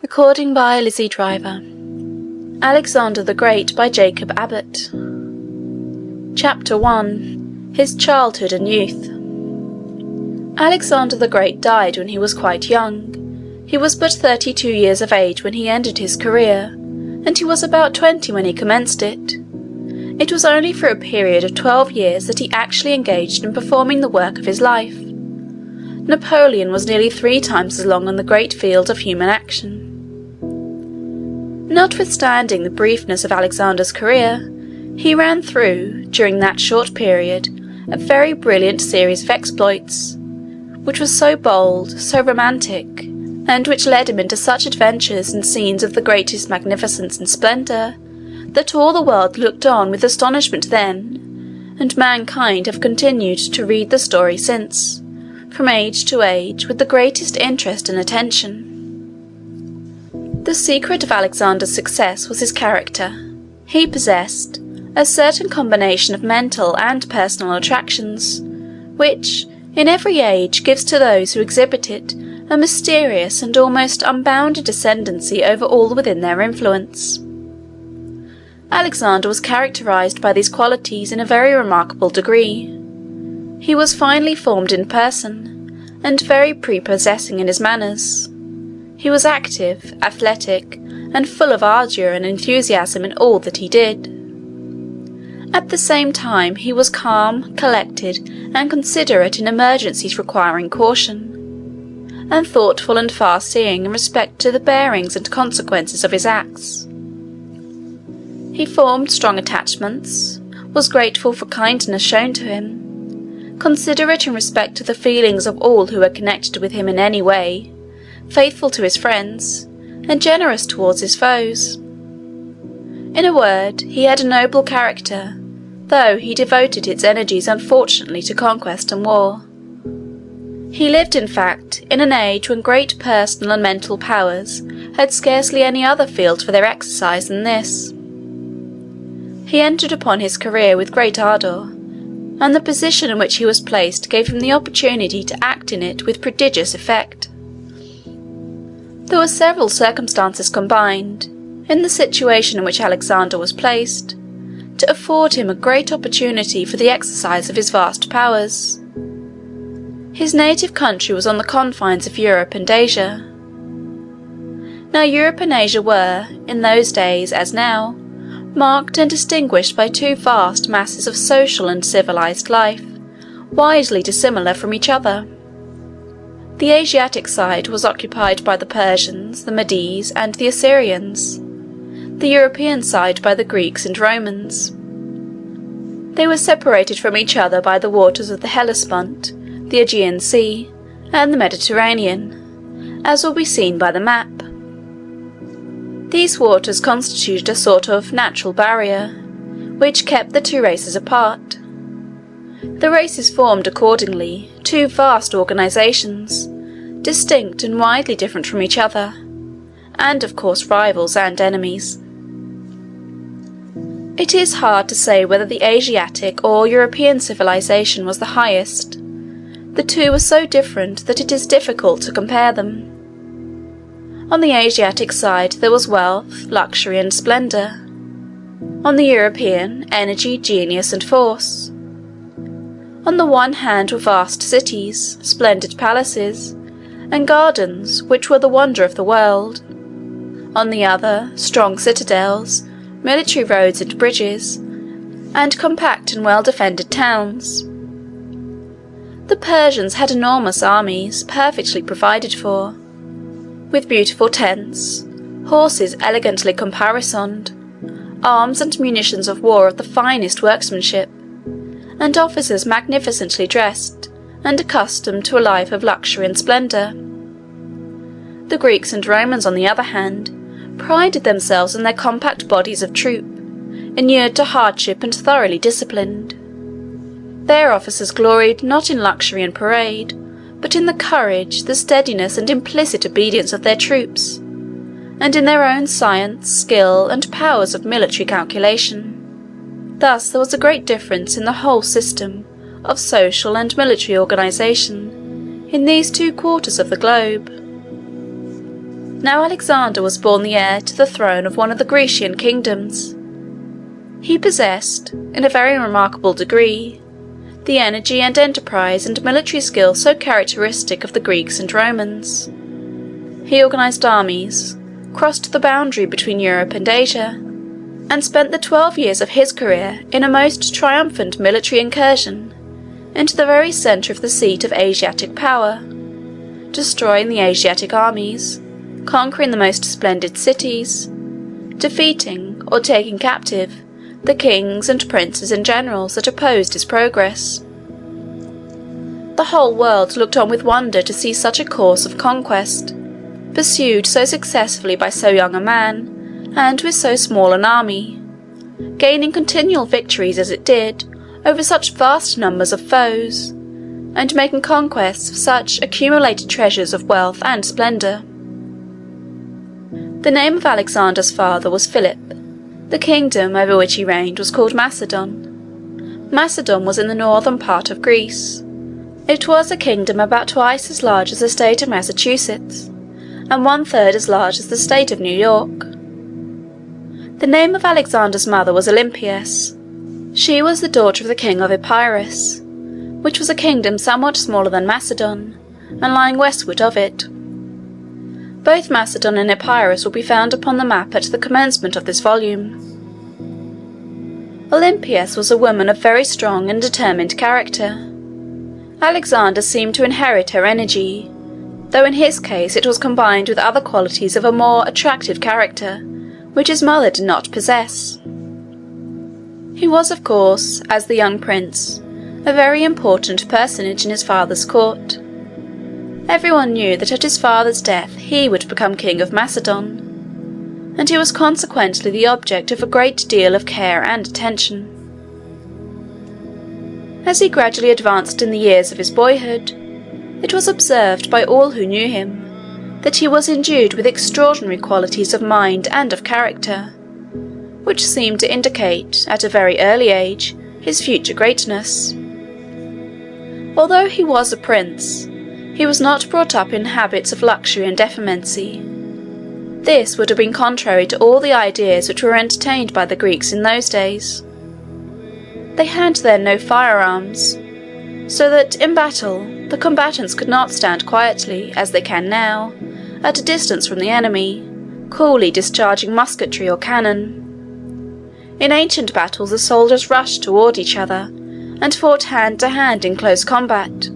Recording by Lizzie Driver. Alexander the Great by Jacob Abbott. Chapter 1. His Childhood and Youth. Alexander the Great died when he was quite young. He was but 32 years of age when he ended his career, and he was about 20 when he commenced it. It was only for a period of 12 years that he actually engaged in performing the work of his life. Napoleon was nearly 3 times as long on the great field of human action. Notwithstanding the briefness of Alexander's career, he ran through, during that short period, a very brilliant series of exploits, which was so bold, so romantic, and which led him into such adventures and scenes of the greatest magnificence and splendour, that all the world looked on with astonishment then, and mankind have continued to read the story since, from age to age, with the greatest interest and attention. The secret of Alexander's success was his character. He possessed a certain combination of mental and personal attractions, which, in every age, gives to those who exhibit it a mysterious and almost unbounded ascendancy over all within their influence. Alexander was characterized by these qualities in a very remarkable degree. He was finely formed in person, and very prepossessing in his manners. He was active, athletic, and full of ardour and enthusiasm in all that he did. At the same time he was calm, collected, and considerate in emergencies requiring caution, and thoughtful and far-seeing in respect to the bearings and consequences of his acts. He formed strong attachments, was grateful for kindness shown to him, considerate in respect to the feelings of all who were connected with him in any way, faithful to his friends, and generous towards his foes. In a word, he had a noble character, though he devoted its energies unfortunately to conquest and war. He lived, in fact, in an age when great personal and mental powers had scarcely any other field for their exercise than this. He entered upon his career with great ardour, and the position in which he was placed gave him the opportunity to act in it with prodigious effect. There were several circumstances combined, in the situation in which Alexander was placed, to afford him a great opportunity for the exercise of his vast powers. His native country was on the confines of Europe and Asia. Now Europe and Asia were, in those days as now, marked and distinguished by 2 vast masses of social and civilized life, widely dissimilar from each other. The Asiatic side was occupied by the Persians, the Medes, and the Assyrians, the European side by the Greeks and Romans. They were separated from each other by the waters of the Hellespont, the Aegean Sea, and the Mediterranean, as will be seen by the map. These waters constituted a sort of natural barrier, which kept the 2 races apart. The races formed, accordingly, 2 vast organizations, distinct and widely different from each other, and of course rivals and enemies. It is hard to say whether the Asiatic or European civilization was the highest. The 2 were so different that it is difficult to compare them. On the Asiatic side there was wealth, luxury, and splendour. On the European, energy, genius, and force. On the one hand were vast cities, splendid palaces, and gardens which were the wonder of the world. On the other, strong citadels, military roads and bridges, and compact and well-defended towns. The Persians had enormous armies, perfectly provided for, with beautiful tents, horses elegantly caparisoned, arms and munitions of war of the finest workmanship, and officers magnificently dressed, and accustomed to a life of luxury and splendour. The Greeks and Romans, on the other hand, prided themselves on their compact bodies of troop, inured to hardship and thoroughly disciplined. Their officers gloried not in luxury and parade, but in the courage, the steadiness, and implicit obedience of their troops, and in their own science, skill, and powers of military calculation. Thus there was a great difference in the whole system of social and military organization in these 2 quarters of the globe. Now Alexander was born the heir to the throne of one of the Grecian kingdoms. He possessed, in a very remarkable degree, the energy and enterprise and military skill so characteristic of the Greeks and Romans. He organized armies, crossed the boundary between Europe and Asia, and spent the 12 years of his career in a most triumphant military incursion into the very centre of the seat of Asiatic power, destroying the Asiatic armies, conquering the most splendid cities, defeating or taking captive the kings and princes and generals that opposed his progress. The whole world looked on with wonder to see such a course of conquest, pursued so successfully by so young a man, and with so small an army, gaining continual victories as it did over such vast numbers of foes, and making conquests of such accumulated treasures of wealth and splendour. The name of Alexander's father was Philip. The kingdom over which he reigned was called Macedon. Macedon was in the northern part of Greece. It was a kingdom about twice as large as the state of Massachusetts, and 1/3 as large as the state of New York. The name of Alexander's mother was Olympias. She was the daughter of the king of Epirus, which was a kingdom somewhat smaller than Macedon, and lying westward of it. Both Macedon and Epirus will be found upon the map at the commencement of this volume. Olympias was a woman of very strong and determined character. Alexander seemed to inherit her energy, though in his case it was combined with other qualities of a more attractive character, which his mother did not possess. He was, of course, as the young prince, a very important personage in his father's court. Everyone knew that at his father's death he would become king of Macedon, and he was consequently the object of a great deal of care and attention. As he gradually advanced in the years of his boyhood, it was observed by all who knew him that he was endued with extraordinary qualities of mind and of character, which seemed to indicate, at a very early age, his future greatness. Although he was a prince, he was not brought up in habits of luxury and effeminacy. This would have been contrary to all the ideas which were entertained by the Greeks in those days. They had then no firearms, so that in battle the combatants could not stand quietly, as they can now, at a distance from the enemy, coolly discharging musketry or cannon. In ancient battles the soldiers rushed toward each other, and fought hand to hand in close combat,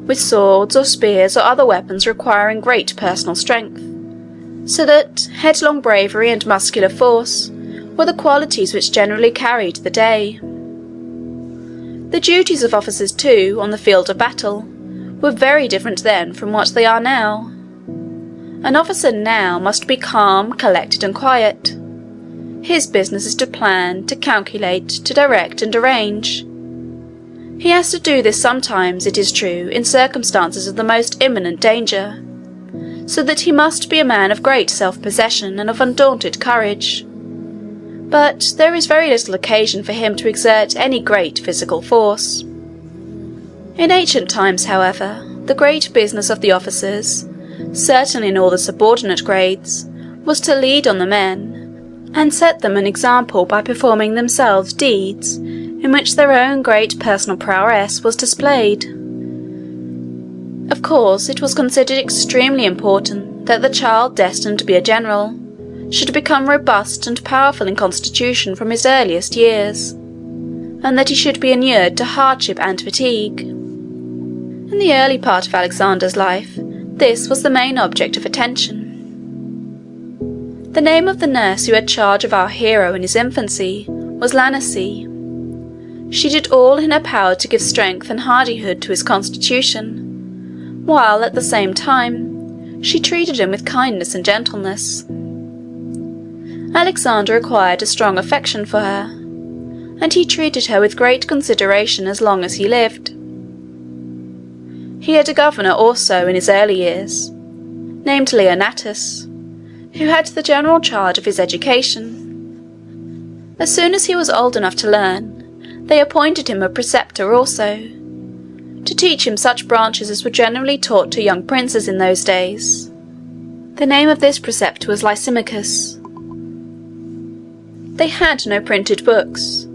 with swords or spears or other weapons requiring great personal strength, so that headlong bravery and muscular force were the qualities which generally carried the day. The duties of officers, too, on the field of battle, were very different then from what they are now. An officer now must be calm, collected, and quiet. His business is to plan, to calculate, to direct, and arrange. He has to do this sometimes, it is true, in circumstances of the most imminent danger, so that he must be a man of great self-possession and of undaunted courage. But there is very little occasion for him to exert any great physical force. In ancient times, however, the great business of the officers, certainly in all the subordinate grades, was to lead on the men, and set them an example by performing themselves deeds in which their own great personal prowess was displayed. Of course, it was considered extremely important that the child destined to be a general should become robust and powerful in constitution from his earliest years, and that he should be inured to hardship and fatigue. In the early part of Alexander's life, this was the main object of attention. The name of the nurse who had charge of our hero in his infancy was Lanace. She did all in her power to give strength and hardihood to his constitution, while at the same time she treated him with kindness and gentleness. Alexander acquired a strong affection for her, and he treated her with great consideration as long as he lived. He had a governor also in his early years, named Leonatus, who had the general charge of his education. As soon as he was old enough to learn, they appointed him a preceptor also, to teach him such branches as were generally taught to young princes in those days. The name of this preceptor was Lysimachus. They had no printed books,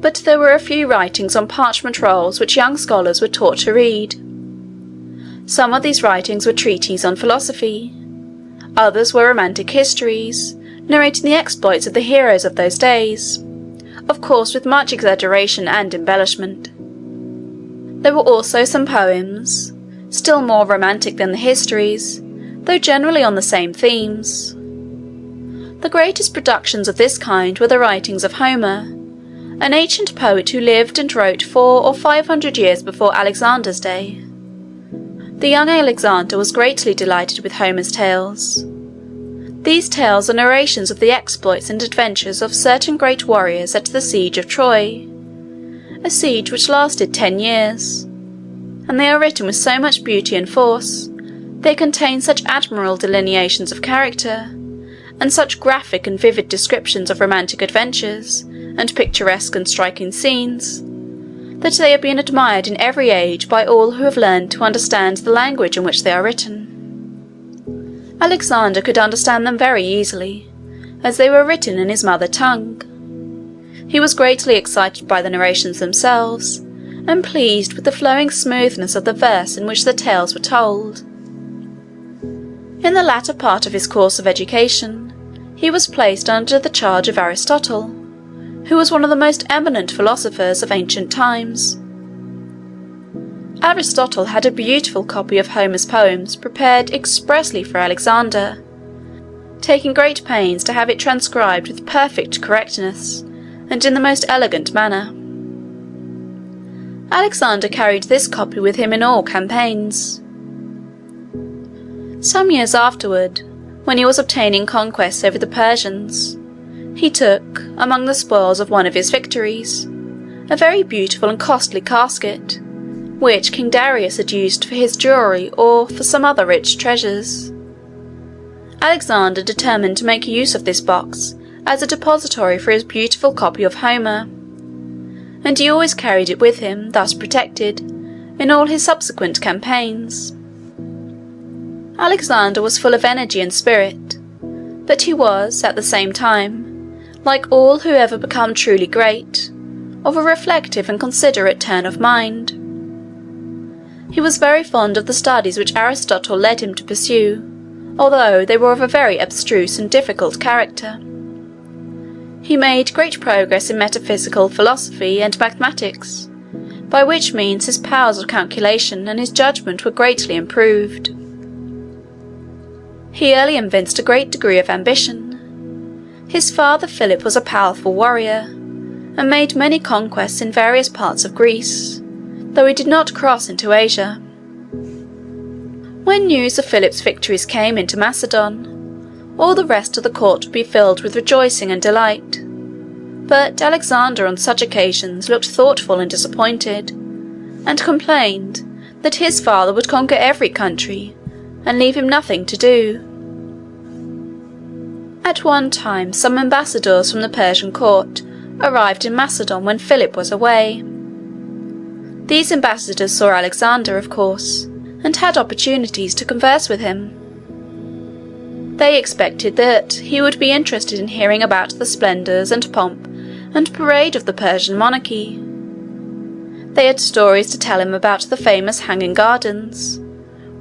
but there were a few writings on parchment rolls which young scholars were taught to read. Some of these writings were treatises on philosophy, others were romantic histories, narrating the exploits of the heroes of those days, of course with much exaggeration and embellishment. There were also some poems, still more romantic than the histories, though generally on the same themes. The greatest productions of this kind were the writings of Homer, an ancient poet who lived and wrote 400 or 500 years before Alexander's day. The young Alexander was greatly delighted with Homer's tales. These tales are narrations of the exploits and adventures of certain great warriors at the siege of Troy, a siege which lasted 10 years, and they are written with so much beauty and force, they contain such admirable delineations of character, and such graphic and vivid descriptions of romantic adventures, and picturesque and striking scenes, that they have been admired in every age by all who have learned to understand the language in which they are written. Alexander could understand them very easily, as they were written in his mother tongue. He was greatly excited by the narrations themselves, and pleased with the flowing smoothness of the verse in which the tales were told. In the latter part of his course of education, he was placed under the charge of Aristotle, who was one of the most eminent philosophers of ancient times. Aristotle had a beautiful copy of Homer's poems prepared expressly for Alexander, taking great pains to have it transcribed with perfect correctness and in the most elegant manner. Alexander carried this copy with him in all campaigns. Some years afterward, when he was obtaining conquests over the Persians, he took, among the spoils of one of his victories, a very beautiful and costly casket, which King Darius had used for his jewellery or for some other rich treasures. Alexander determined to make use of this box as a depository for his beautiful copy of Homer, and he always carried it with him, thus protected, in all his subsequent campaigns. Alexander was full of energy and spirit, but he was, at the same time, like all who ever become truly great, of a reflective and considerate turn of mind. He was very fond of the studies which Aristotle led him to pursue, although they were of a very abstruse and difficult character. He made great progress in metaphysical philosophy and mathematics, by which means his powers of calculation and his judgment were greatly improved. He early evinced a great degree of ambition. His father Philip was a powerful warrior, and made many conquests in various parts of Greece, though he did not cross into Asia. When news of Philip's victories came into Macedon, all the rest of the court would be filled with rejoicing and delight, but Alexander on such occasions looked thoughtful and disappointed, and complained that his father would conquer every country, and leave him nothing to do. At one time some ambassadors from the Persian court arrived in Macedon when Philip was away. These ambassadors saw Alexander, of course, and had opportunities to converse with him. They expected that he would be interested in hearing about the splendours and pomp and parade of the Persian monarchy. They had stories to tell him about the famous hanging gardens,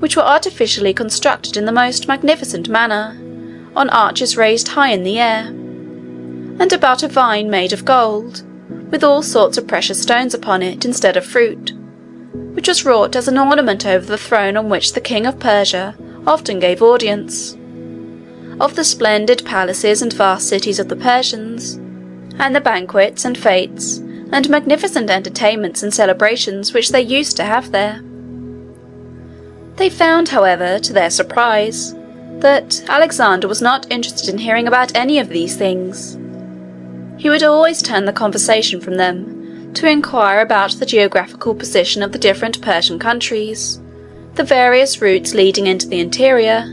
which were artificially constructed in the most magnificent manner, on arches raised high in the air, and about a vine made of gold, with all sorts of precious stones upon it instead of fruit, which was wrought as an ornament over the throne on which the king of Persia often gave audience. Of the splendid palaces and vast cities of the Persians, and the banquets and fetes and magnificent entertainments and celebrations which they used to have there. They found, however, to their surprise, that Alexander was not interested in hearing about any of these things. He would always turn the conversation from them to inquire about the geographical position of the different Persian countries, the various routes leading into the interior,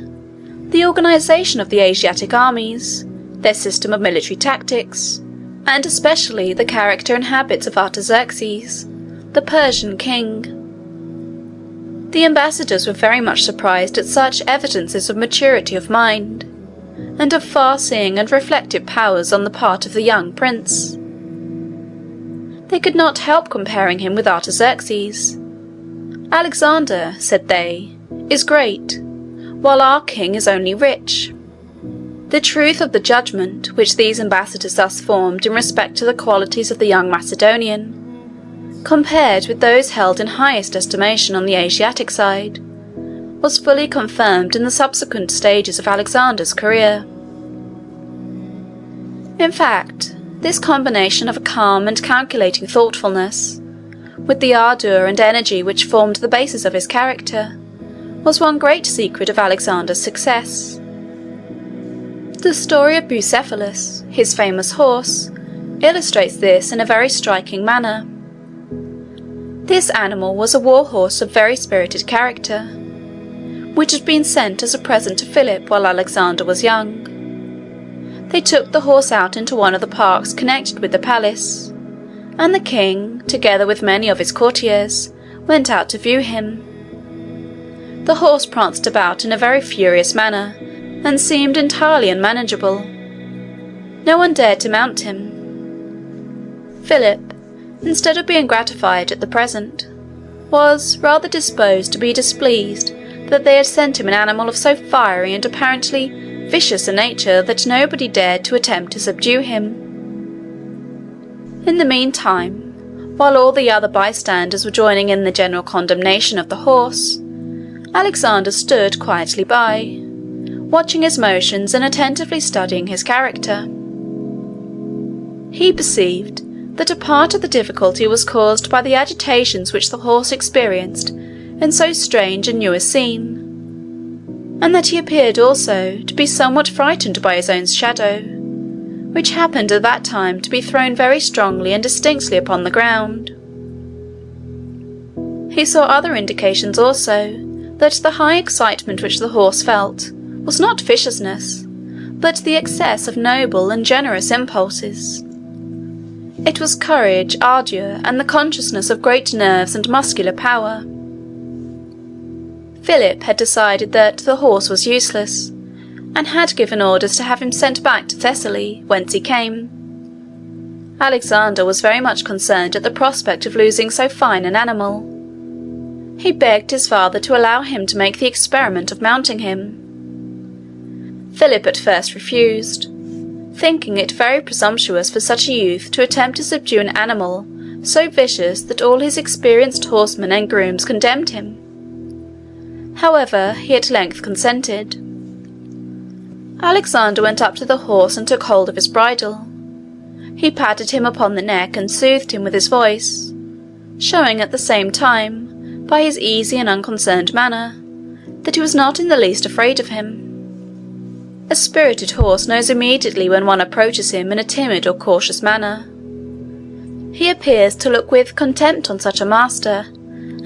the organization of the Asiatic armies, their system of military tactics, and especially the character and habits of Artaxerxes, the Persian king. The ambassadors were very much surprised at such evidences of maturity of mind, and of far-seeing and reflective powers on the part of the young prince. They could not help comparing him with Artaxerxes. "Alexander," said they, "is great, while our king is only rich." The truth of the judgment which these ambassadors thus formed in respect to the qualities of the young Macedonian, compared with those held in highest estimation on the Asiatic side, was fully confirmed in the subsequent stages of Alexander's career. In fact, this combination of a calm and calculating thoughtfulness, with the ardour and energy which formed the basis of his character, was one great secret of Alexander's success. The story of Bucephalus, his famous horse, illustrates this in a very striking manner. This animal was a war horse of very spirited character, which had been sent as a present to Philip while Alexander was young. They took the horse out into one of the parks connected with the palace, and the king, together with many of his courtiers, went out to view him. The horse pranced about in a very furious manner, and seemed entirely unmanageable. No one dared to mount him. Philip, instead of being gratified at the present, was rather disposed to be displeased that they had sent him an animal of so fiery and apparently vicious a nature that nobody dared to attempt to subdue him. In the meantime, while all the other bystanders were joining in the general condemnation of the horse, Alexander stood quietly by, watching his motions and attentively studying his character. He perceived that a part of the difficulty was caused by the agitations which the horse experienced in so strange and new a scene, and that he appeared also to be somewhat frightened by his own shadow, which happened at that time to be thrown very strongly and distinctly upon the ground. He saw other indications also that the high excitement which the horse felt was not viciousness, but the excess of noble and generous impulses. It was courage, ardour, and the consciousness of great nerves and muscular power. Philip had decided that the horse was useless, and had given orders to have him sent back to Thessaly, whence he came. Alexander was very much concerned at the prospect of losing so fine an animal. He begged his father to allow him to make the experiment of mounting him. Philip at first refused, thinking it very presumptuous for such a youth to attempt to subdue an animal so vicious that all his experienced horsemen and grooms condemned him. However, he at length consented. Alexander went up to the horse and took hold of his bridle. He patted him upon the neck and soothed him with his voice, showing at the same time, by his easy and unconcerned manner, that he was not in the least afraid of him. A spirited horse knows immediately when one approaches him in a timid or cautious manner. He appears to look with contempt on such a master,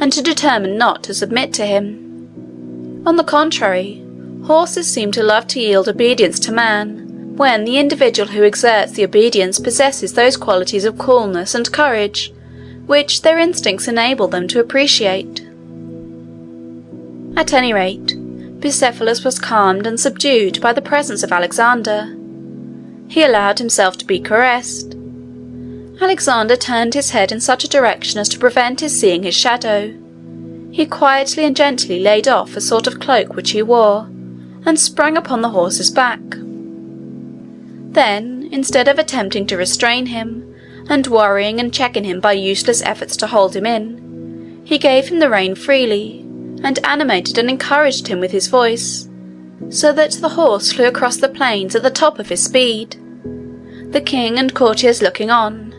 and to determine not to submit to him. On the contrary, horses seem to love to yield obedience to man, when the individual who exerts the obedience possesses those qualities of coolness and courage which their instincts enable them to appreciate. At any rate, Bucephalus was calmed and subdued by the presence of Alexander. He allowed himself to be caressed. Alexander turned his head in such a direction as to prevent his seeing his shadow. He quietly and gently laid off a sort of cloak which he wore, and sprang upon the horse's back. Then, instead of attempting to restrain him, and worrying and checking him by useless efforts to hold him in, he gave him the rein freely, and animated and encouraged him with his voice, so that the horse flew across the plains at the top of his speed, the king and courtiers looking on,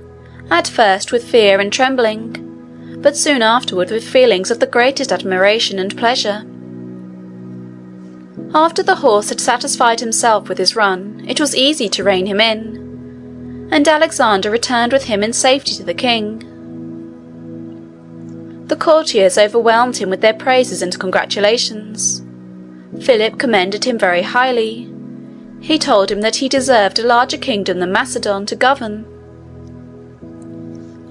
at first with fear and trembling, but soon afterward with feelings of the greatest admiration and pleasure. After the horse had satisfied himself with his run, it was easy to rein him in, and Alexander returned with him in safety to the king. The courtiers overwhelmed him with their praises and congratulations. Philip commended him very highly. He told him that he deserved a larger kingdom than Macedon to govern.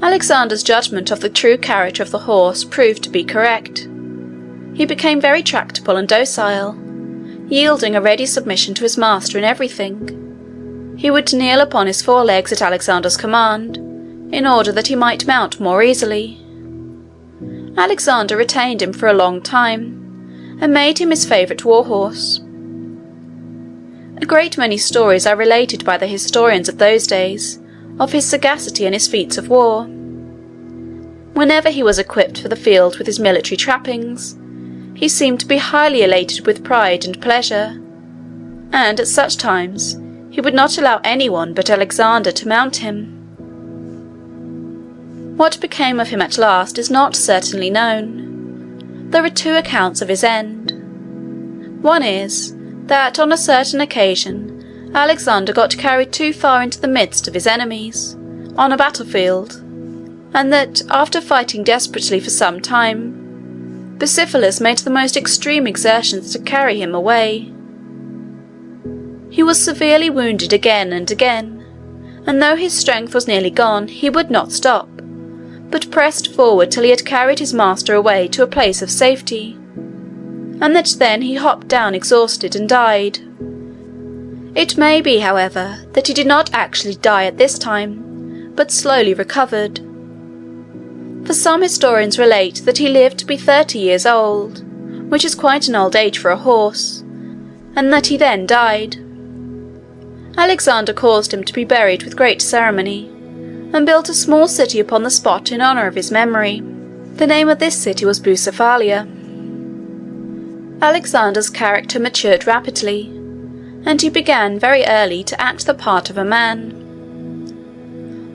Alexander's judgment of the true character of the horse proved to be correct. he became very tractable and docile, yielding a ready submission to his master in everything. He would kneel upon his forelegs at Alexander's command, in order that he might mount more easily. Alexander retained him for a long time, and made him his favourite war-horse. A great many stories are related by the historians of those days of his sagacity and his feats of war. Whenever he was equipped for the field with his military trappings, he seemed to be highly elated with pride and pleasure, and at such times he would not allow anyone but Alexander to mount him. What became of him at last is not certainly known. There are two accounts of his end. One is that on a certain occasion Alexander got carried too far into the midst of his enemies, on a battlefield, and that after fighting desperately for some time, Bucephalus made the most extreme exertions to carry him away. He was severely wounded again and again, and though his strength was nearly gone, he would not stop, but pressed forward till he had carried his master away to a place of safety, and that then he hopped down exhausted and died. It may be, however, that he did not actually die at this time, but slowly recovered. For some historians relate that he lived to be 30 years old, which is quite an old age for a horse, and that he then died. Alexander caused him to be buried with great ceremony, and built a small city upon the spot in honour of his memory. The name of this city was Bucephalia. Alexander's character matured rapidly, and he began very early to act the part of a man.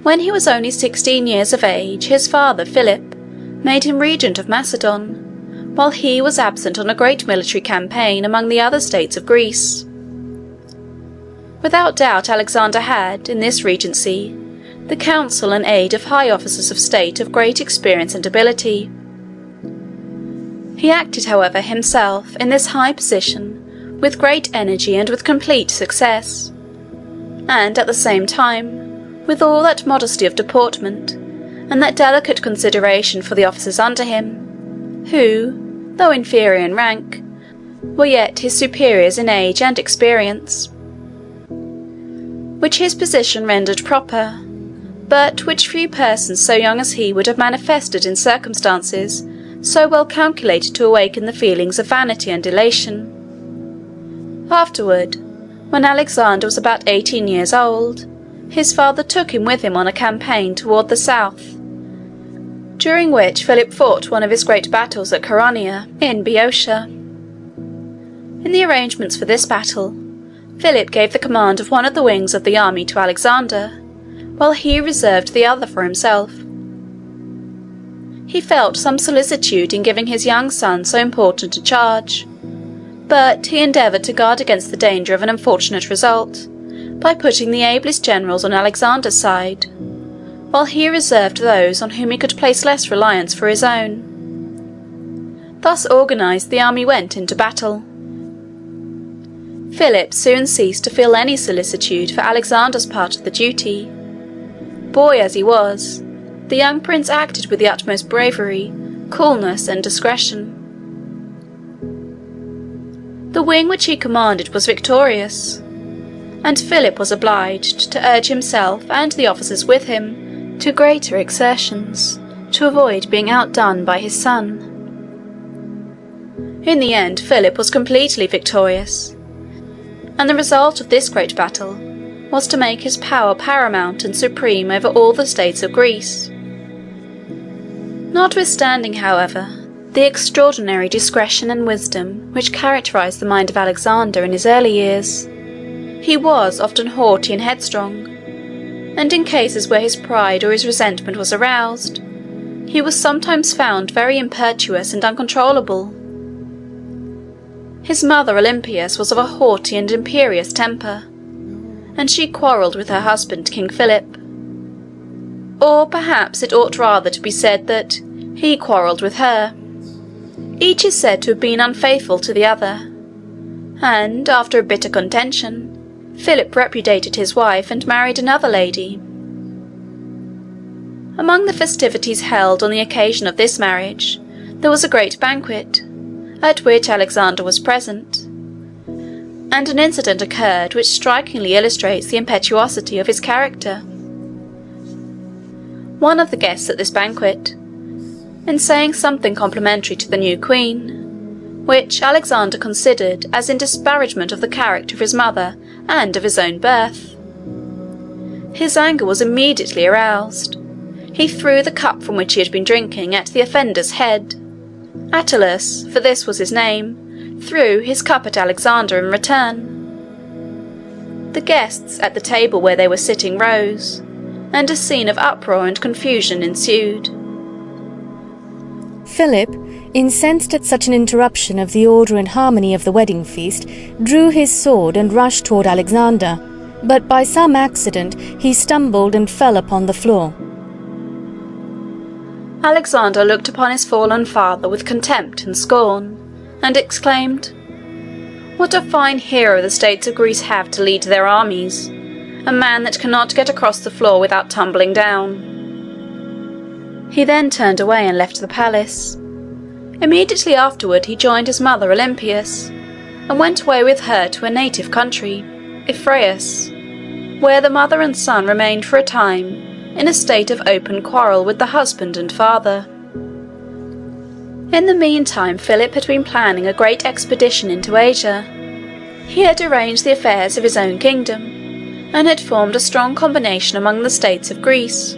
When he was only 16 years of age, his father, Philip, made him regent of Macedon, while he was absent on a great military campaign among the other states of Greece. Without doubt Alexander had, in this regency, the counsel and aid of high officers of state of great experience and ability. He acted, however, himself in this high position with great energy and with complete success, and at the same time with all that modesty of deportment and that delicate consideration for the officers under him, who, though inferior in rank, were yet his superiors in age and experience, which his position rendered proper, but which few persons so young as he would have manifested in circumstances so well calculated to awaken the feelings of vanity and elation. Afterward, when Alexander was about 18 years old, his father took him with him on a campaign toward the south, during which Philip fought one of his great battles at Chaeronea in Boeotia. In the arrangements for this battle, Philip gave the command of one of the wings of the army to Alexander, while he reserved the other for himself. He felt some solicitude in giving his young son so important a charge, but he endeavoured to guard against the danger of an unfortunate result by putting the ablest generals on Alexander's side, while he reserved those on whom he could place less reliance for his own. Thus organised, the army went into battle. Philip soon ceased to feel any solicitude for Alexander's part of the duty. Boy as he was, the young prince acted with the utmost bravery, coolness, and discretion. The wing which he commanded was victorious, and Philip was obliged to urge himself and the officers with him to greater exertions, to avoid being outdone by his son. In the end, Philip was completely victorious, and the result of this great battle was to make his power paramount and supreme over all the states of Greece. Notwithstanding, however, the extraordinary discretion and wisdom which characterized the mind of Alexander in his early years, he was often haughty and headstrong, and in cases where his pride or his resentment was aroused, he was sometimes found very impetuous and uncontrollable. His mother Olympias was of a haughty and imperious temper, and she quarrelled with her husband, King Philip. Or perhaps it ought rather to be said that he quarrelled with her. Each is said to have been unfaithful to the other, and, after a bitter contention, Philip repudiated his wife and married another lady. Among the festivities held on the occasion of this marriage, there was a great banquet, at which Alexander was present, and an incident occurred which strikingly illustrates the impetuosity of his character. One of the guests at this banquet, in saying something complimentary to the new queen, which Alexander considered as in disparagement of the character of his mother and of his own birth, his anger was immediately aroused. He threw the cup from which he had been drinking at the offender's head. Attalus, for this was his name, threw his cup at Alexander in return. The guests at the table where they were sitting rose, and a scene of uproar and confusion ensued. Philip, incensed at such an interruption of the order and harmony of the wedding feast, drew his sword and rushed toward Alexander, but by some accident he stumbled and fell upon the floor. Alexander looked upon his fallen father with contempt and scorn, and exclaimed, "What a fine hero the states of Greece have to lead their armies! A man that cannot get across the floor without tumbling down." He then turned away and left the palace. Immediately afterward he joined his mother Olympias, and went away with her to her native country, Ephraius, where the mother and son remained for a time in a state of open quarrel with the husband and father. In the meantime Philip had been planning a great expedition into Asia. He had arranged the affairs of his own kingdom, and had formed a strong combination among the states of Greece,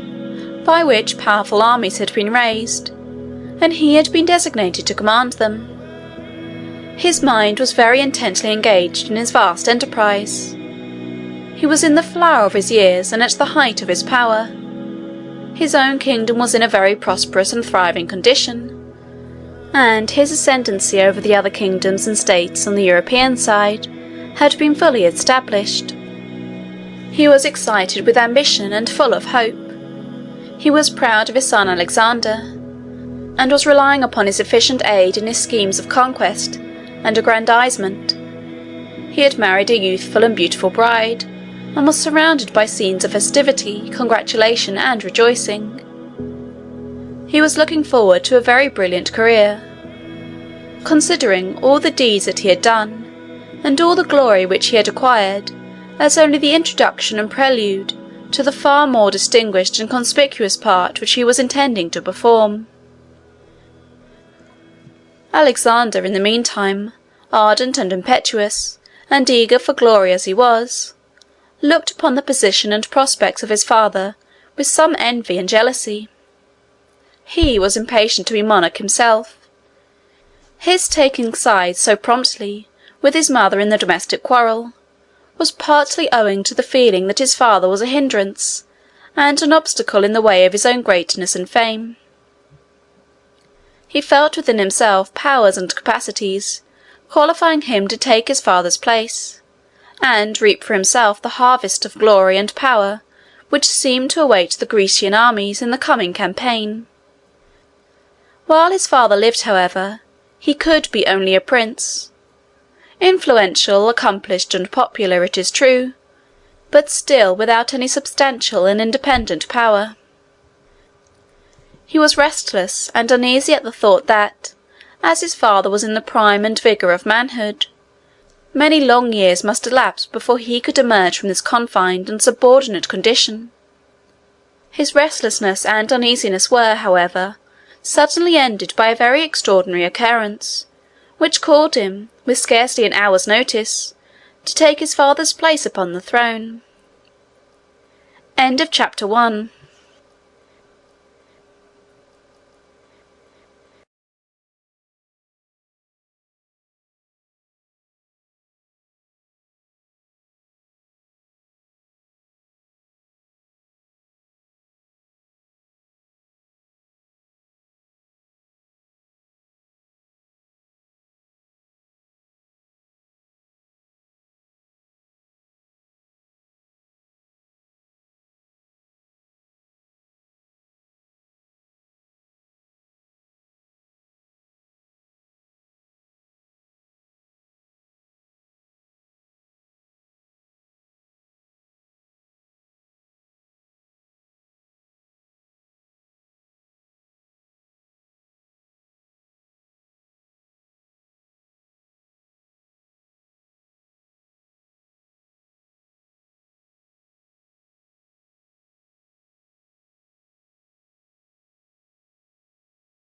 by which powerful armies had been raised, and he had been designated to command them. His mind was very intently engaged in his vast enterprise. He was in the flower of his years and at the height of his power. His own kingdom was in a very prosperous and thriving condition, and his ascendancy over the other kingdoms and states on the European side had been fully established. He was excited with ambition and full of hope. He was proud of his son Alexander, and was relying upon his efficient aid in his schemes of conquest and aggrandizement. He had married a youthful and beautiful bride, and was surrounded by scenes of festivity, congratulation, and rejoicing. He was looking forward to a very brilliant career. Considering all the deeds that he had done, and all the glory which he had acquired, as only the introduction and prelude to the far more distinguished and conspicuous part which he was intending to perform. Alexander, in the meantime, ardent and impetuous, and eager for glory as he was, looked upon the position and prospects of his father with some envy and jealousy. He was impatient to be monarch himself. His taking sides so promptly with his mother in the domestic quarrel was partly owing to the feeling that his father was a hindrance and an obstacle in the way of his own greatness and fame. He felt within himself powers and capacities qualifying him to take his father's place, and reap for himself the harvest of glory and power which seemed to await the Grecian armies in the coming campaign. While his father lived, however, he could be only a prince, influential, accomplished, and popular, it is true, but still without any substantial and independent power. He was restless and uneasy at the thought that, as his father was in the prime and vigour of manhood, many long years must elapse before he could emerge from this confined and subordinate condition. His restlessness and uneasiness were, however, suddenly ended by a very extraordinary occurrence, which called him, with scarcely an hour's notice, to take his father's place upon the throne. Chapter 1.